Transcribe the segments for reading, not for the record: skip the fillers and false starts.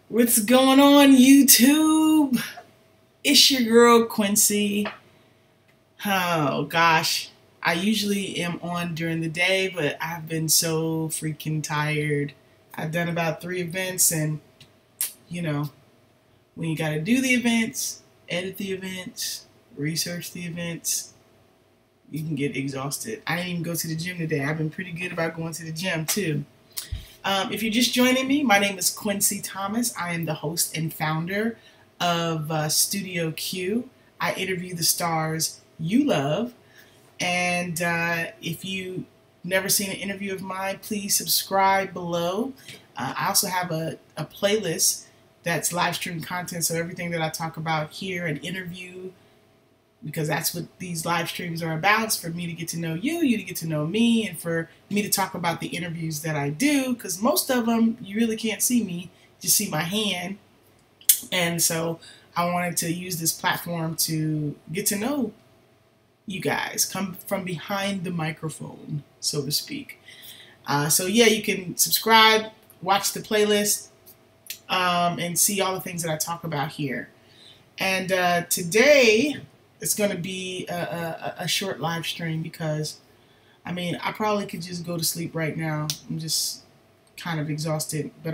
What's going on, YouTube? It's your girl, Quincy. Oh, gosh. I usually am on during the day, but I've been so freaking tired. I've done about 3 events, and, you know, when you got to do the events, edit the events, research the events, you can get exhausted. I didn't even go to the gym today. I've been pretty good about going to the gym, too. If you're just joining me, my name is Quencie Thomas. I am the host and founder of Studio Q. I interview the stars you love. And if you've never seen an interview of mine, please subscribe below. I also have a playlist that's live stream content, so everything that I talk about here and interview, because that's what these live streams are about. It's for me to get to know you, you to get to know me, and for me to talk about the interviews that I do, because most of them, you really can't see me, just see my hand. And so I wanted to use this platform to get to know you guys, come from behind the microphone, so to speak. So yeah, you can subscribe, watch the playlist, and see all the things that I talk about here. And today, it's going to be a short live stream because, I mean, I probably could just go to sleep right now. I'm just kind of exhausted. But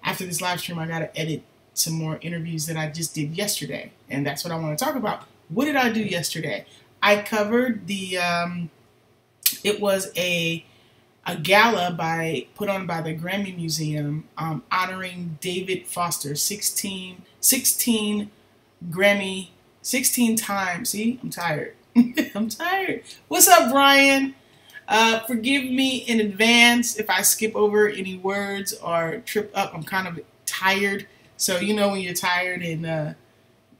after this live stream, I got to edit some more interviews that I just did yesterday. And that's what I want to talk about. What did I do yesterday? I covered the, it was a gala put on by the Grammy Museum honoring David Foster, 16 Grammy, 16 times. See, I'm tired. I'm tired. What's up, Brian? Forgive me in advance if I skip over any words or trip up. I'm kind of tired. So, you know, when you're tired and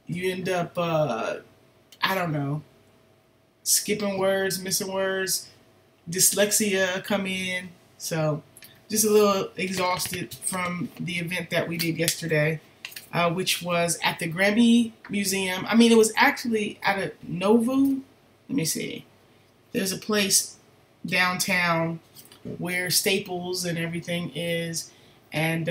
you end up, I don't know, skipping words, missing words, dyslexia come in. So just a little exhausted from the event that we did yesterday. Which was at the Grammy Museum. I mean, it was actually at a Novu. Let me see. There's a place downtown where Staples and everything is, and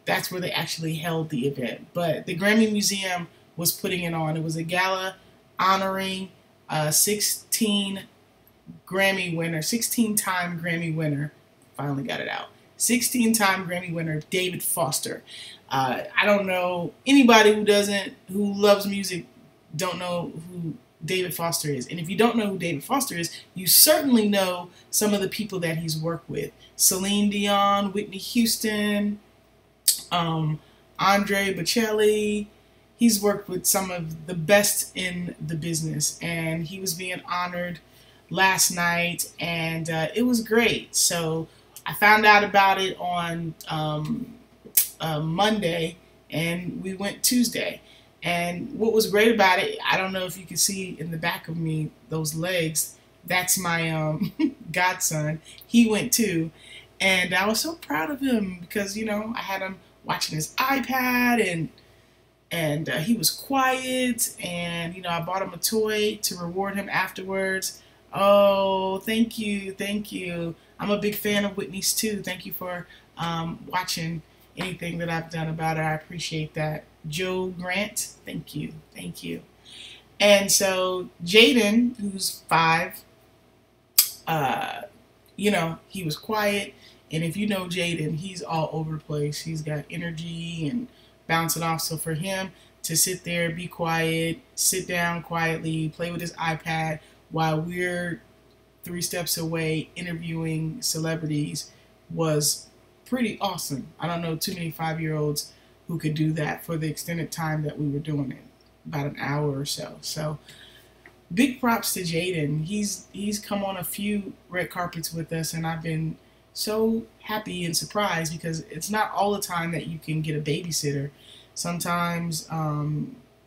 that's where they actually held the event. But the Grammy Museum was putting it on. It was a gala honoring 16-time Grammy winner. Finally got it out. 16-time Grammy winner David Foster. I don't know anybody who loves music don't know who David Foster is. And if you don't know who David Foster is, you certainly know some of the people that he's worked with. Celine Dion, Whitney Houston, Andre Bocelli. He's worked with some of the best in the business, and he was being honored last night, and it was great. So I found out about it on Monday, and we went Tuesday. And what was great about it, I don't know if you can see in the back of me, those legs, that's my godson. He went too, and I was so proud of him because, you know, I had him watching his iPad, and he was quiet, and, you know, I bought him a toy to reward him afterwards. Oh, thank you, thank you. I'm a big fan of Whitney's too. Thank you for watching anything that I've done about her. I appreciate that. Joe Grant, thank you, thank you. And so Jaden, who's 5, you know, he was quiet. And if you know Jaden, he's all over the place. He's got energy and bouncing off. So for him to sit there, be quiet, sit down quietly, play with his iPad while we're 3 steps away interviewing celebrities was pretty awesome. I don't know too many 5-year-olds who could do that for the extended time that we were doing it, about an hour or so. So big props to Jaden. He's come on a few red carpets with us, and I've been so happy and surprised because it's not all the time that you can get a babysitter. Sometimes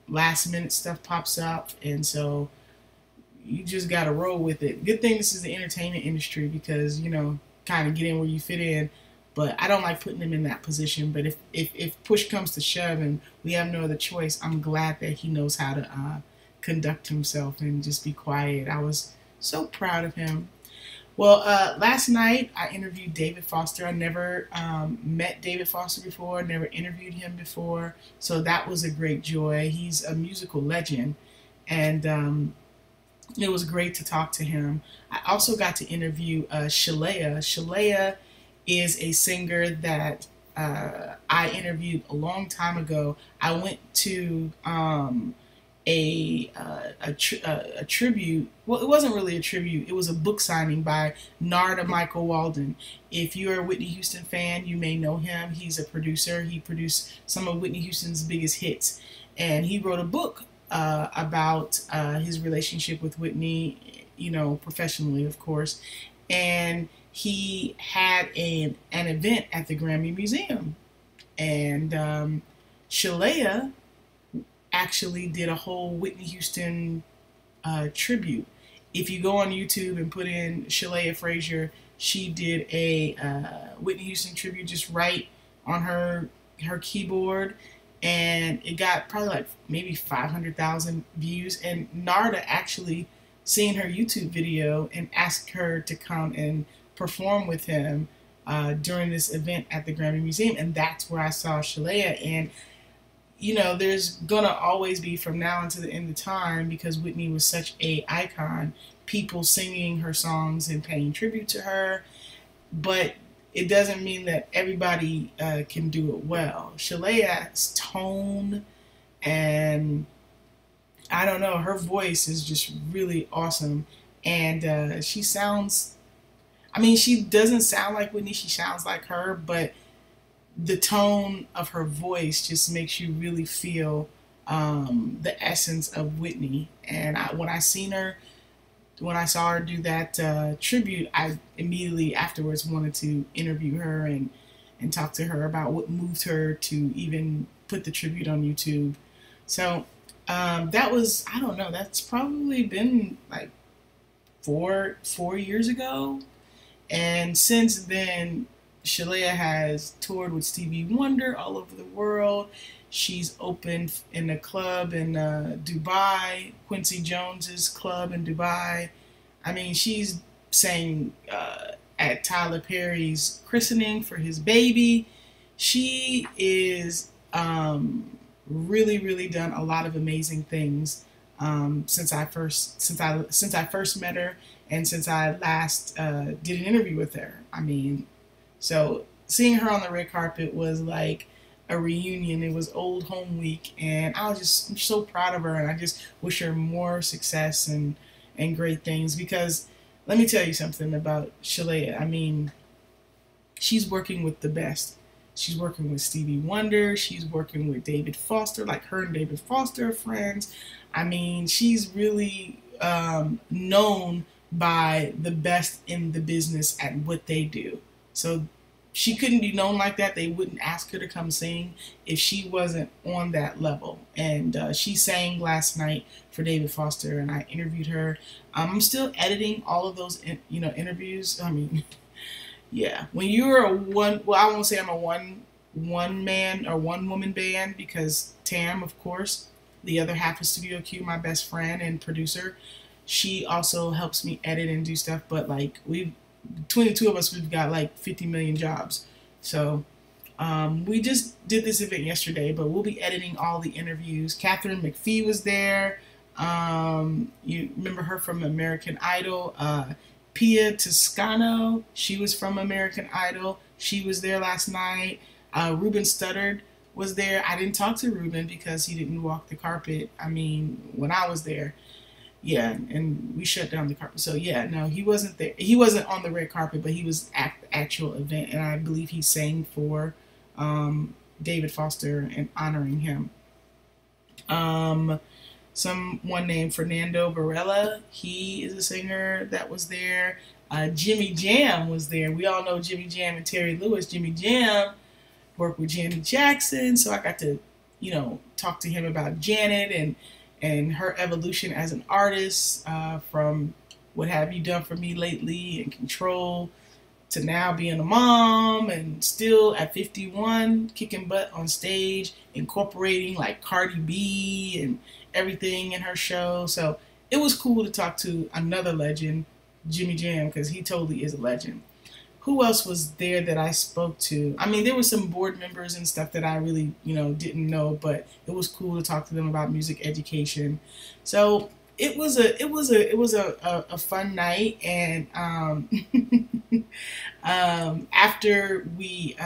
last minute stuff pops up, and so you just got to roll with it. Good thing this is the entertainment industry because, you know, kind of get in where you fit in. But I don't like putting him in that position. But if push comes to shove and we have no other choice, I'm glad that he knows how to conduct himself and just be quiet. I was so proud of him. Well, last night I interviewed David Foster. I never met David Foster before, never interviewed him before, so that was a great joy. He's a musical legend, and it was great to talk to him. I also got to interview Shalea. Shalea is a singer that I interviewed a long time ago. I went to a tribute. Well, it wasn't really a tribute. It was a book signing by Narda Michael Walden. If you're a Whitney Houston fan, you may know him. He's a producer. He produced some of Whitney Houston's biggest hits, and he wrote a book about his relationship with Whitney, you know, professionally, of course. And he had an event at the Grammy Museum, and Shalea actually did a whole Whitney Houston tribute. If you go on YouTube and put in Shalea Frazier, she did a Whitney Houston tribute just right on her keyboard, and it got probably like maybe 500,000 views. And Narda actually seen her YouTube video and asked her to come and perform with him during this event at the Grammy Museum, and that's where I saw Shalea. And you know, there's gonna always be, from now until the end of time, because Whitney was such a icon, people singing her songs and paying tribute to her, but it doesn't mean that everybody can do it well. Shalea's tone, and I don't know, her voice is just really awesome, and she sounds, I mean, she doesn't sound like Whitney, she sounds like her, but the tone of her voice just makes you really feel the essence of Whitney. And when I saw her do that tribute, I immediately afterwards wanted to interview her and talk to her about what moved her to even put the tribute on YouTube. So that was, I don't know, that's probably been like four years ago. And since then, Shalea has toured with Stevie Wonder all over the world. She's opened in a club in Dubai, Quincy Jones's club in Dubai. I mean, she's sang at Tyler Perry's christening for his baby. She is really, really done a lot of amazing things since I first met her, and since I last did an interview with her. I mean, so seeing her on the red carpet was like a reunion. It was old home week, and I'm so proud of her, and I just wish her more success and great things, because let me tell you something about Shalea. I mean, she's working with the best. She's working with Stevie Wonder. She's working with David Foster, like her and David Foster are friends. I mean, she's really known by the best in the business at what they do. So she couldn't be known like that. They wouldn't ask her to come sing if she wasn't on that level. And she sang last night for David Foster, and I interviewed her. I'm still editing all of those, interviews. I mean, yeah. When you're I won't say I'm a one man or one woman band, because Tam, of course, the other half of Studio Q, my best friend and producer, she also helps me edit and do stuff. But like between the two of us, we've got like 50 million jobs. So we just did this event yesterday, but we'll be editing all the interviews. Catherine McPhee was there. You remember her from American Idol. Pia Toscano, she was from American Idol. She was there last night. Ruben Studdard was there. I didn't talk to Ruben because he didn't walk the carpet. I mean, when I was there. Yeah, and we shut down the carpet. So yeah, no, he wasn't there. He wasn't on the red carpet, but he was at the actual event, and I believe he sang for David Foster and honoring him. Someone named Fernando Varela, he is a singer that was there. Jimmy Jam was there. We all know Jimmy Jam and Terry Lewis. Jimmy Jam worked with Janet Jackson, so I got to, talk to him about Janet and her evolution as an artist, from What Have You Done For Me Lately and Control to now being a mom, and still at 51 kicking butt on stage, incorporating like Cardi B and everything in her show. So it was cool to talk to another legend Jimmy Jam, because he totally is a legend. Who else was there that I spoke to? I mean, there were some board members and stuff that I really, didn't know, but it was cool to talk to them about music education. So it was a fun night, and after we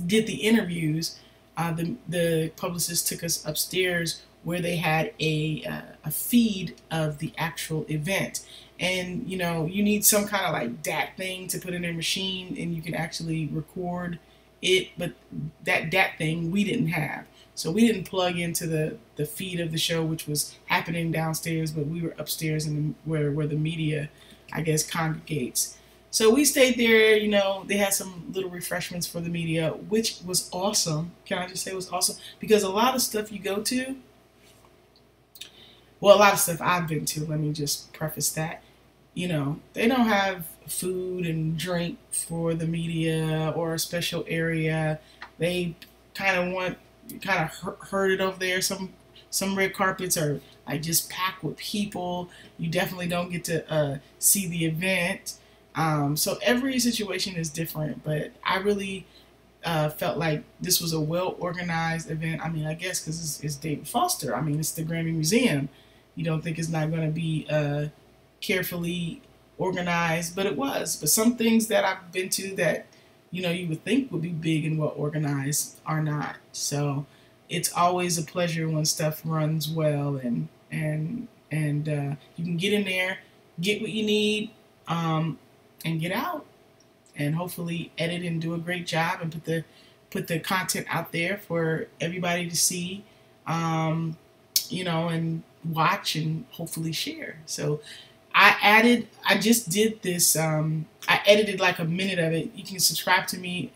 did the interviews, the publicist took us upstairs where they had a feed of the actual event. And you need some kind of like DAT thing to put in their machine, and you can actually record it. But that DAT thing we didn't have, so we didn't plug into the feed of the show, which was happening downstairs. But we were upstairs where the media, I guess, congregates. So we stayed there. They had some little refreshments for the media, which was awesome. Can I just say it was awesome? Because a lot of stuff you go to, well, a lot of stuff I've been to, let me just preface that, they don't have food and drink for the media or a special area. They kind of herd it over there. Some red carpets are like just packed with people. You definitely don't get to see the event. So every situation is different, but I really felt like this was a well-organized event. I mean, I guess because it's David Foster. I mean, it's the Grammy Museum. You don't think it's not going to be carefully organized, but it was. But some things that I've been to that, you would think would be big and well organized are not. So it's always a pleasure when stuff runs well, and you can get in there, get what you need, and get out, and hopefully edit and do a great job and put the content out there for everybody to see, and watch and hopefully share. So I just did this, I edited like a minute of it. You can subscribe to me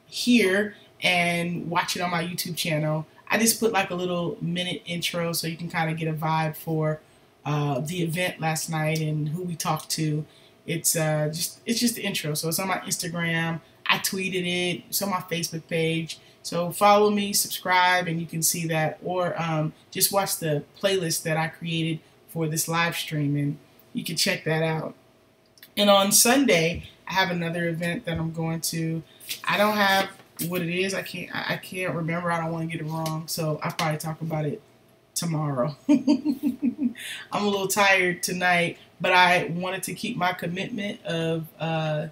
here and watch it on my YouTube channel. I just put like a little minute intro so you can kind of get a vibe for the event last night and who we talked to. It's just the intro. So it's on my Instagram. I tweeted it. It's on my Facebook page. So follow me, subscribe, and you can see that. Or just watch the playlist that I created for this live stream, and you can check that out. And on Sunday, I have another event that I'm going to. I don't have what it is. I can't remember. I don't want to get it wrong. So I'll probably talk about it tomorrow. I'm a little tired tonight, but I wanted to keep my commitment of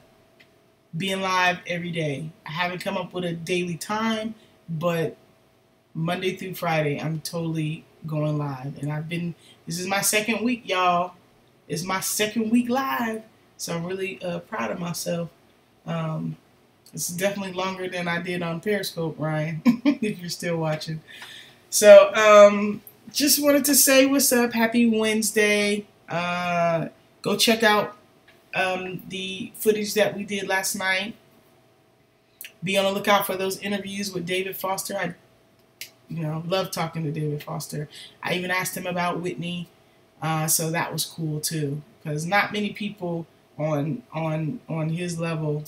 being live every day. I haven't come up with a daily time, but Monday through Friday, I'm totally going live. And this is my second week, y'all. It's my second week live. So I'm really proud of myself. It's definitely longer than I did on Periscope, Ryan, if you're still watching. So just wanted to say what's up. Happy Wednesday. Go check out the footage that we did last night. Be on the lookout for those interviews with David Foster. I love talking to David Foster. I even asked him about Whitney, so that was cool too, because not many people on his level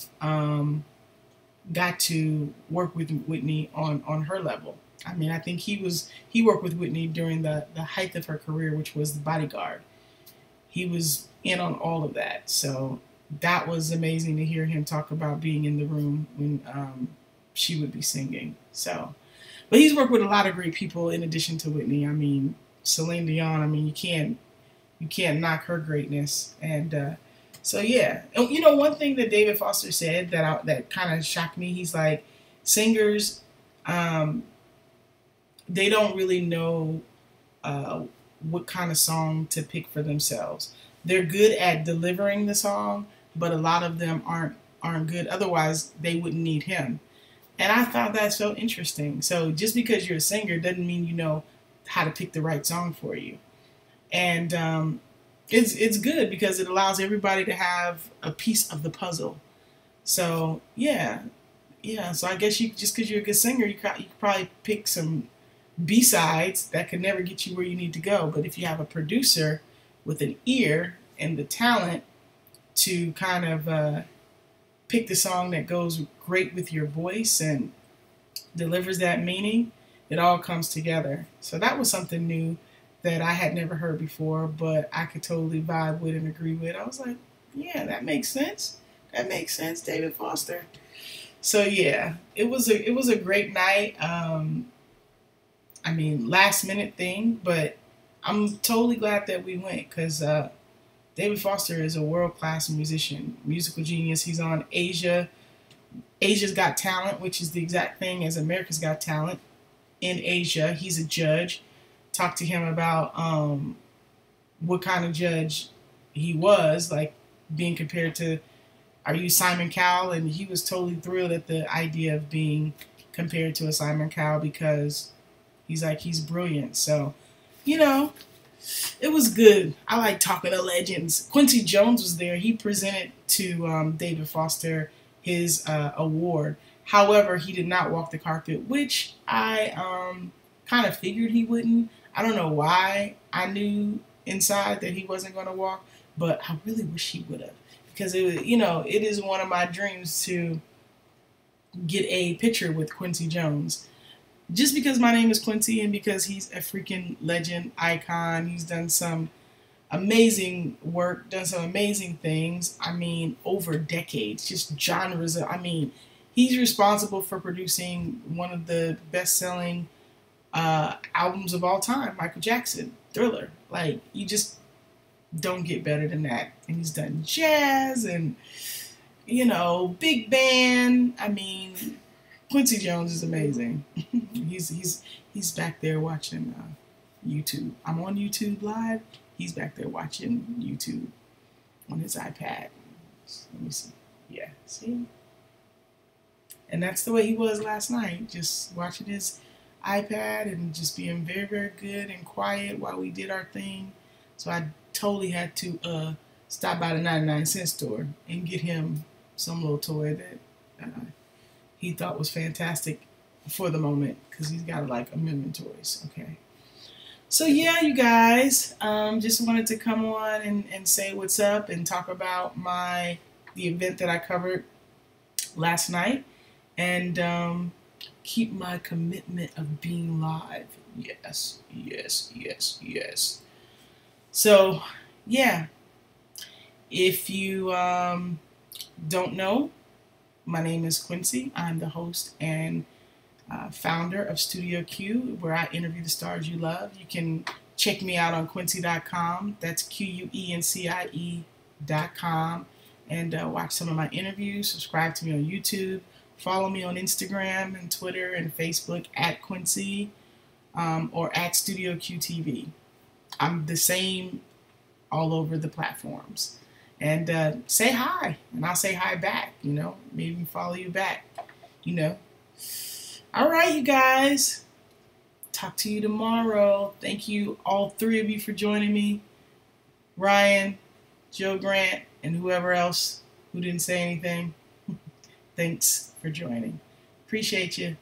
got to work with Whitney on her level. I mean, I think he worked with Whitney during the height of her career, which was The Bodyguard. He was in on all of that. So that was amazing to hear him talk about being in the room when she would be singing. So, but he's worked with a lot of great people in addition to Whitney. I mean, Celine Dion, I mean, you can't knock her greatness. And so, yeah. And, one thing that David Foster said that kind of shocked me, he's like, singers, they don't really know what kind of song to pick for themselves. They're good at delivering the song, but a lot of them aren't good. Otherwise, they wouldn't need him. And I thought that so interesting. So just because you're a singer doesn't mean you know how to pick the right song for you. And it's good because it allows everybody to have a piece of the puzzle. So yeah. So I guess just because you're a good singer, you could probably pick some B-sides that could never get you where you need to go. But if you have a producer with an ear and the talent to kind of pick the song that goes great with your voice and delivers that meaning, it all comes together. So that was something new that I had never heard before, but I could totally vibe with and agree with. I was like, yeah, that makes sense. That makes sense, David Foster. So yeah, it was a great night. I mean, last minute thing, but I'm totally glad that we went because David Foster is a world class musician, musical genius. He's on Asia's Got Talent, which is the exact thing as America's Got Talent in Asia. He's a judge. Talked to him about what kind of judge he was, like being compared to, are you Simon Cowell? And he was totally thrilled at the idea of being compared to a Simon Cowell because he's brilliant. So, you know, it was good. I like talking to legends. Quincy Jones was there. He presented to David Foster his award. However, he did not walk the carpet, which I kind of figured he wouldn't. I don't know why I knew inside that he wasn't going to walk, but I really wish he would have. Because, it is one of my dreams to get a picture with Quincy Jones. Just because my name is Quincy and because he's a freaking legend, icon. He's done some amazing work, done some amazing things. I mean, over decades, just genres. I mean, he's responsible for producing one of the best-selling albums of all time, Michael Jackson, Thriller. Like, you just don't get better than that. And he's done jazz and, big band. I mean, Quincy Jones is amazing. he's back there watching YouTube. I'm on YouTube Live. He's back there watching YouTube on his iPad. Let me see. Yeah, see? And that's the way he was last night, just watching his iPad and just being very, very good and quiet while we did our thing. So I totally had to stop by the 99-cent store and get him some little toy that he thought was fantastic for the moment because he's got like a million toys. Okay. So yeah, you guys, just wanted to come on and say what's up and talk about the event that I covered last night and keep my commitment of being live. Yes, yes, yes, yes. So yeah, if you don't know, my name is Quincy. I'm the host and founder of Studio Q, where I interview the stars you love. You can check me out on Quencie.com. That's QUENCIE.com. And watch some of my interviews. Subscribe to me on YouTube. Follow me on Instagram and Twitter and Facebook at Quincy or at Studio QTV. I'm the same all over the platforms. And say hi, and I'll say hi back, maybe follow you back, All right, you guys. Talk to you tomorrow. Thank you, all three of you, for joining me. Ryan, Joe Grant, and whoever else who didn't say anything. Thanks for joining. Appreciate you.